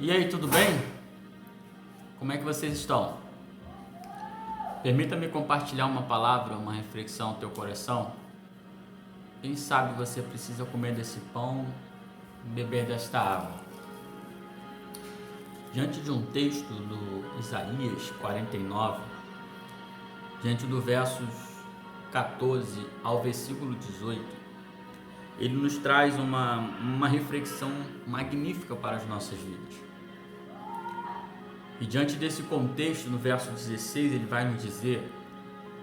E aí, tudo bem? Como é que vocês estão? Permita-me compartilhar uma palavra, uma reflexão ao teu coração. Quem sabe você precisa comer desse pão e beber desta água. Diante de um texto do Isaías 49, diante do versos 14 ao versículo 18, ele nos traz uma reflexão magnífica para as nossas vidas. E diante desse contexto, no verso 16, ele vai nos dizer: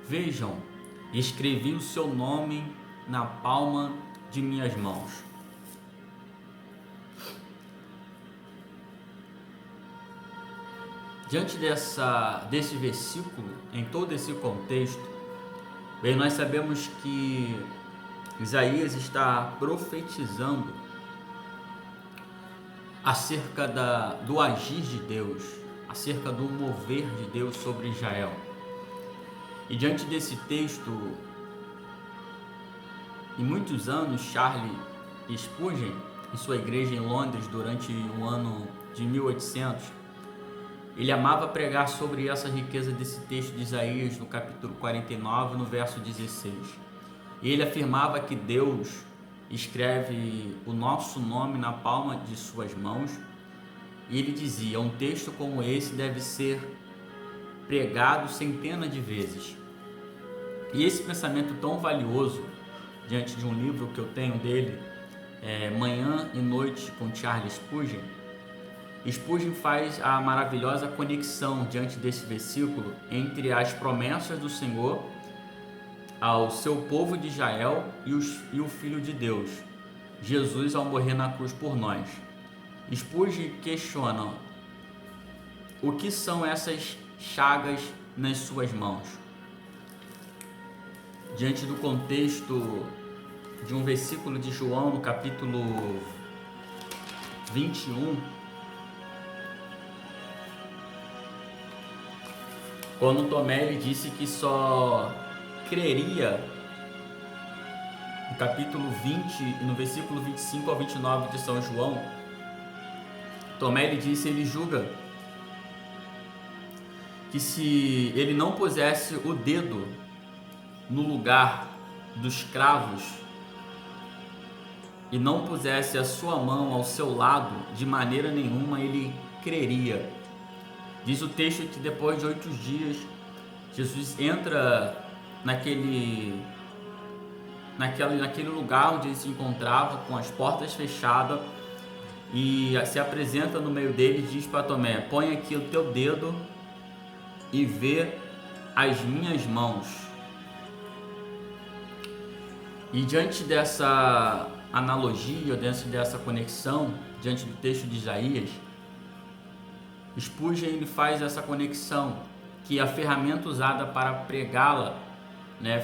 vejam, escrevi o seu nome na palma de minhas mãos. Diante desse versículo, em todo esse contexto, bem, nós sabemos que Isaías está profetizando acerca do agir de Deus, acerca do mover de Deus sobre Israel. E diante desse texto, em muitos anos, Charles Spurgeon, em sua igreja em Londres, durante o ano de 1800, ele amava pregar sobre essa riqueza desse texto de Isaías, no capítulo 49, no verso 16. E ele afirmava que Deus escreve o nosso nome na palma de suas mãos. E ele dizia: um texto como esse deve ser pregado centenas de vezes. E esse pensamento tão valioso, diante de um livro que eu tenho dele, Manhã e Noite com Charles Spurgeon, Spurgeon faz a maravilhosa conexão diante desse versículo entre as promessas do Senhor ao seu povo de Israel e o Filho de Deus, Jesus, ao morrer na cruz por nós. Spurgeon questiona: o que são essas chagas nas suas mãos? Diante do contexto de um versículo de João, no capítulo 21, quando Tomé ele disse que só creria, no capítulo 20 e no versículo 25 ao 29 de São João, Tomé ele disse, ele julga que se ele não pusesse o dedo no lugar dos cravos e não pusesse a sua mão ao seu lado, de maneira nenhuma ele creria. Diz o texto que depois de 8 dias, Jesus entra naquele lugar onde ele se encontrava, com as portas fechadas, e se apresenta no meio dele e diz para Tomé: põe aqui o teu dedo e vê as minhas mãos. E diante dessa analogia, diante dessa conexão, diante do texto de Isaías, Spurgeon ele faz essa conexão, que a ferramenta usada para pregá-la,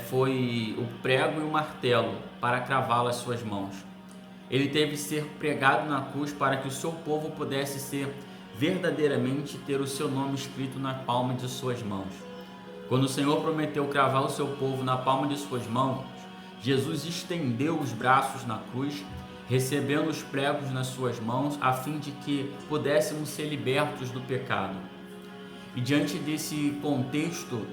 foi o prego e o martelo para cravá-la às suas mãos. Ele teve que ser pregado na cruz para que o seu povo pudesse ser verdadeiramente ter o seu nome escrito na palma de suas mãos. Quando o Senhor prometeu cravar o seu povo na palma de suas mãos, Jesus estendeu os braços na cruz, recebendo os pregos nas suas mãos, a fim de que pudéssemos ser libertos do pecado. E diante desse contexto,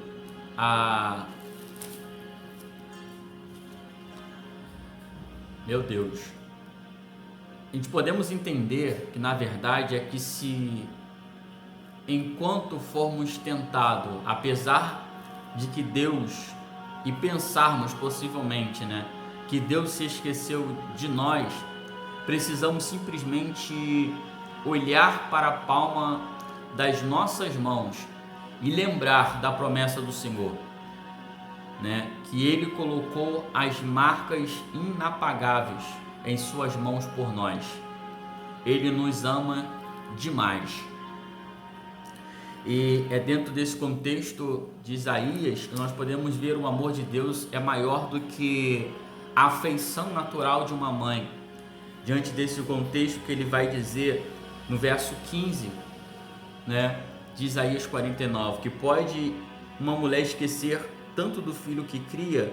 meu Deus, a gente podemos entender que na verdade é que se enquanto formos tentados, apesar de que Deus, e pensarmos possivelmente, que Deus se esqueceu de nós, precisamos simplesmente olhar para a palma das nossas mãos e lembrar da promessa do Senhor, que Ele colocou as marcas inapagáveis em suas mãos por nós. Ele nos ama demais. E é dentro desse contexto de Isaías que nós podemos ver o amor de Deus é maior do que a afeição natural de uma mãe. Diante desse contexto que ele vai dizer no verso 15, de Isaías 49, que pode uma mulher esquecer tanto do filho que cria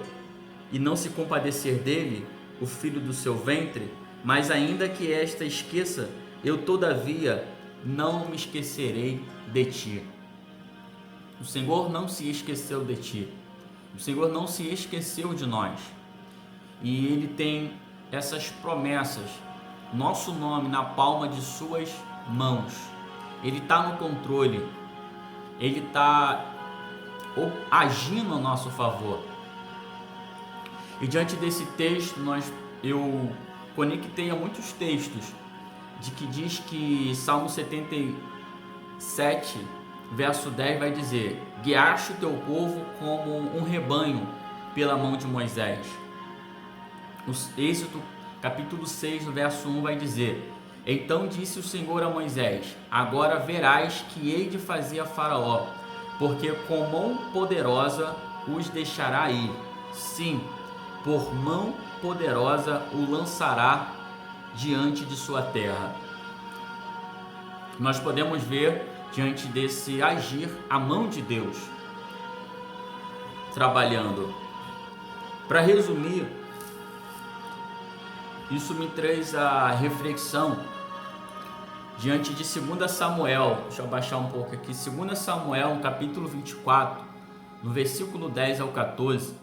e não se compadecer dele, o filho do seu ventre, mas ainda que esta esqueça, eu todavia não me esquecerei de ti. O Senhor não se esqueceu de ti. O Senhor não se esqueceu de nós. E Ele tem essas promessas, nosso nome na palma de suas mãos. Ele está no controle. Ele está agindo a nosso favor. E diante desse texto, eu conectei a muitos textos de que diz que Salmo 77, verso 10 vai dizer: guiaste o teu povo como um rebanho pela mão de Moisés. O Êxodo capítulo 6, verso 1 vai dizer: então disse o Senhor a Moisés: agora verás que hei de fazer a Faraó, porque com mão poderosa os deixará ir. Sim, por mão poderosa o lançará diante de sua terra. Nós podemos ver diante desse agir a mão de Deus trabalhando. Para resumir, isso me traz a reflexão diante de 2 Samuel, deixa eu baixar um pouco aqui, 2 Samuel, no capítulo 24, no versículo 10 ao 14,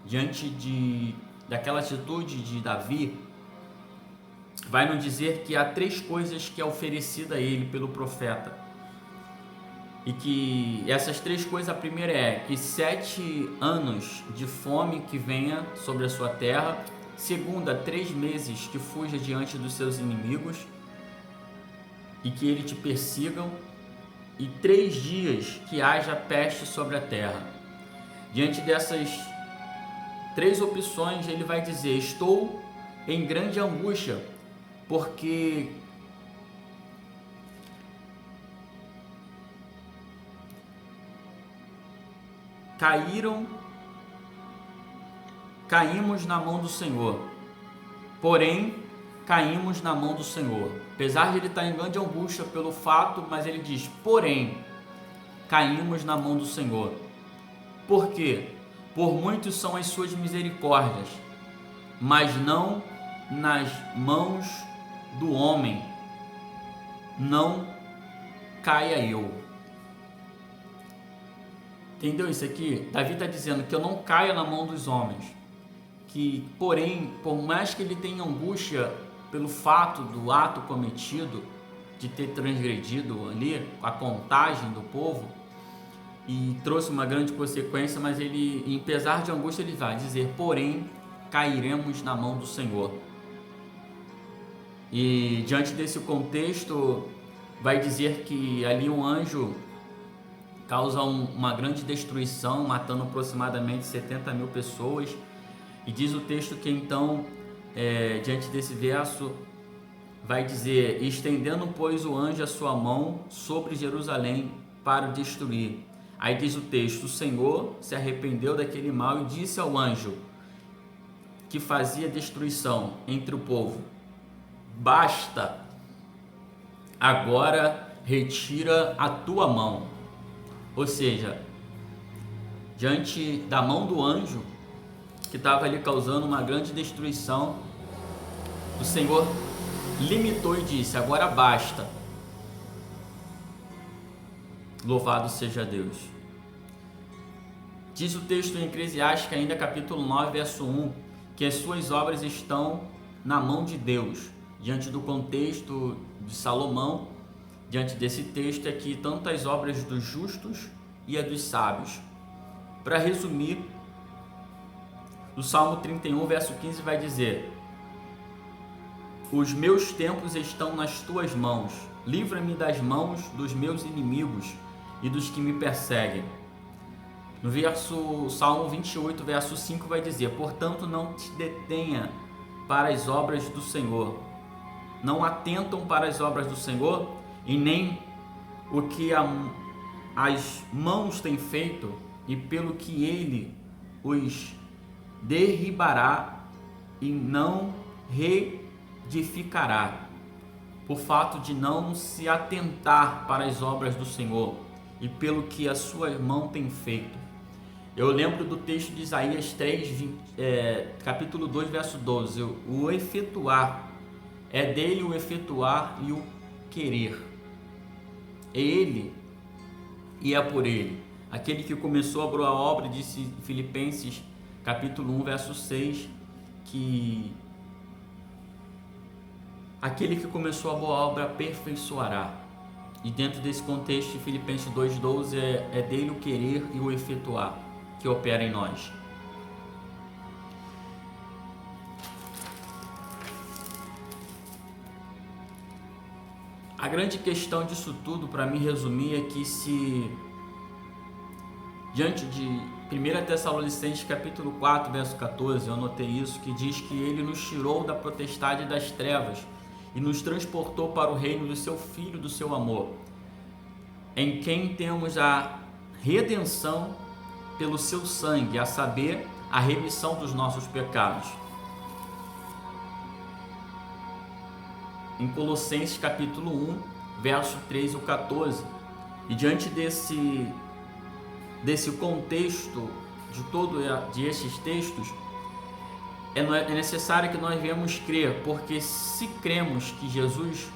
diante daquela atitude de Davi, vai nos dizer que há 3 coisas que é oferecida a ele pelo profeta. E que essas 3 coisas, a primeira é que 7 anos de fome que venha sobre a sua terra. Segunda, 3 meses que fuja diante dos seus inimigos e que ele te persigam. E 3 dias que haja peste sobre a terra. Diante dessas 3 opções, ele vai dizer: estou em grande angústia, porque caímos na mão do Senhor. Porém, caímos na mão do Senhor. Apesar de ele estar em grande angústia pelo fato, mas ele diz: porém, caímos na mão do Senhor. Por quê? Por muitos são as suas misericórdias, mas não nas mãos do homem não caia eu. Entendeu isso aqui? Davi está dizendo que eu não caia na mão dos homens, que porém, por mais que ele tenha angústia pelo fato do ato cometido, de ter transgredido ali a contagem do povo, e trouxe uma grande consequência, mas ele, apesar de angústia, ele vai dizer: porém, cairemos na mão do Senhor. E diante desse contexto, vai dizer que ali um anjo causa uma grande destruição, matando aproximadamente 70 mil pessoas. E diz o texto que então, diante desse verso, vai dizer: estendendo, pois, o anjo a sua mão sobre Jerusalém para o destruir. Aí diz o texto: o Senhor se arrependeu daquele mal e disse ao anjo que fazia destruição entre o povo: basta, agora retira a tua mão. Ou seja, diante da mão do anjo que estava ali causando uma grande destruição, o Senhor limitou e disse: agora basta. Louvado seja Deus. Diz o texto em Eclesiastes, ainda capítulo 9, verso 1, que as suas obras estão na mão de Deus. Diante do contexto de Salomão, diante desse texto, é que tanto as obras dos justos e a dos sábios. Para resumir, o Salmo 31, verso 15 vai dizer: os meus tempos estão nas tuas mãos, livra-me das mãos dos meus inimigos e dos que me perseguem. No Salmo 28, verso 5 vai dizer: portanto não te detenha para as obras do Senhor, não atentam para as obras do Senhor, e nem o que as mãos têm feito, e pelo que ele os derribará e não reedificará, por fato de não se atentar para as obras do Senhor e pelo que a sua mão tem feito. Eu lembro do texto de Isaías 3, capítulo 2, verso 12, o efetuar, é dele o efetuar e o querer. é Ele e é por Ele. Aquele que começou a boa obra, disse Filipenses capítulo 1, verso 6, que aquele que começou a boa obra aperfeiçoará. E dentro desse contexto, Filipenses 2,12 é dele o querer e o efetuar que opera em nós. A grande questão disso tudo, para mim resumir, é que se diante de 1 Tessalonicenses capítulo 4, verso 14, eu anotei isso, que diz que Ele nos tirou da potestade das trevas e nos transportou para o reino do seu Filho, do seu amor, em quem temos a redenção pelo seu sangue, a saber, a remissão dos nossos pecados. Em Colossenses capítulo 1, verso 13 ou 14. E diante desse contexto de esses textos, é necessário que nós venhamos crer, porque se cremos que Jesus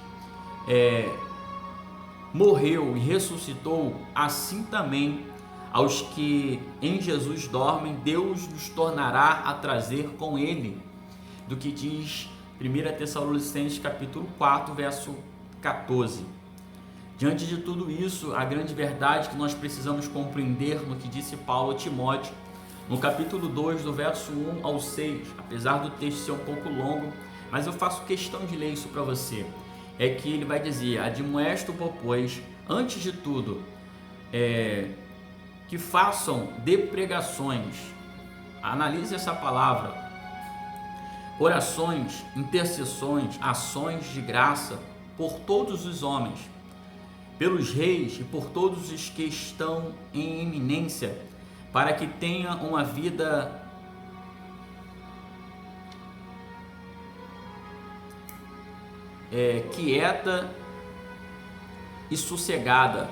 morreu e ressuscitou, assim também aos que em Jesus dormem, Deus nos tornará a trazer com Ele, do que diz 1 Tessalonicenses capítulo 4, verso 14. Diante de tudo isso, a grande verdade que nós precisamos compreender no que disse Paulo a Timóteo, no capítulo 2, do verso 1 ao 6, apesar do texto ser um pouco longo, mas eu faço questão de ler isso para você, é que ele vai dizer: admoesto-o, pois, antes de tudo, que façam de pregações, analise essa palavra, orações, intercessões, ações de graça por todos os homens, pelos reis e por todos os que estão em eminência, para que tenha uma vida quieta e sossegada,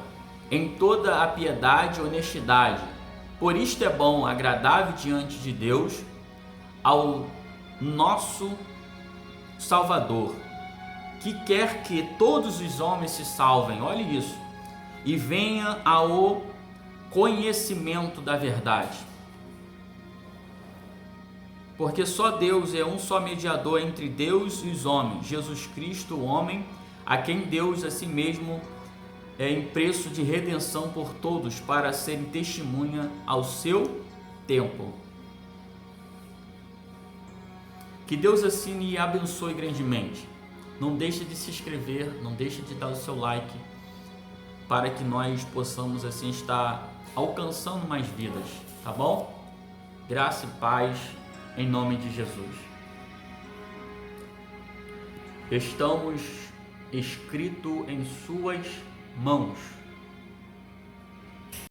em toda a piedade e honestidade. Por isto é bom, agradável diante de Deus, ao nosso Salvador, que quer que todos os homens se salvem, olhe isso, e venha ao conhecimento da verdade. Porque só Deus é um só mediador entre Deus e os homens, Jesus Cristo, o homem, a quem Deus a si mesmo em preço de redenção por todos, para serem testemunha ao seu tempo. Que Deus assim e abençoe grandemente. Não deixe de se inscrever, não deixe de dar o seu like, para que nós possamos assim estar alcançando mais vidas, tá bom? Graça e paz em nome de Jesus. Estamos escrito em suas mãos.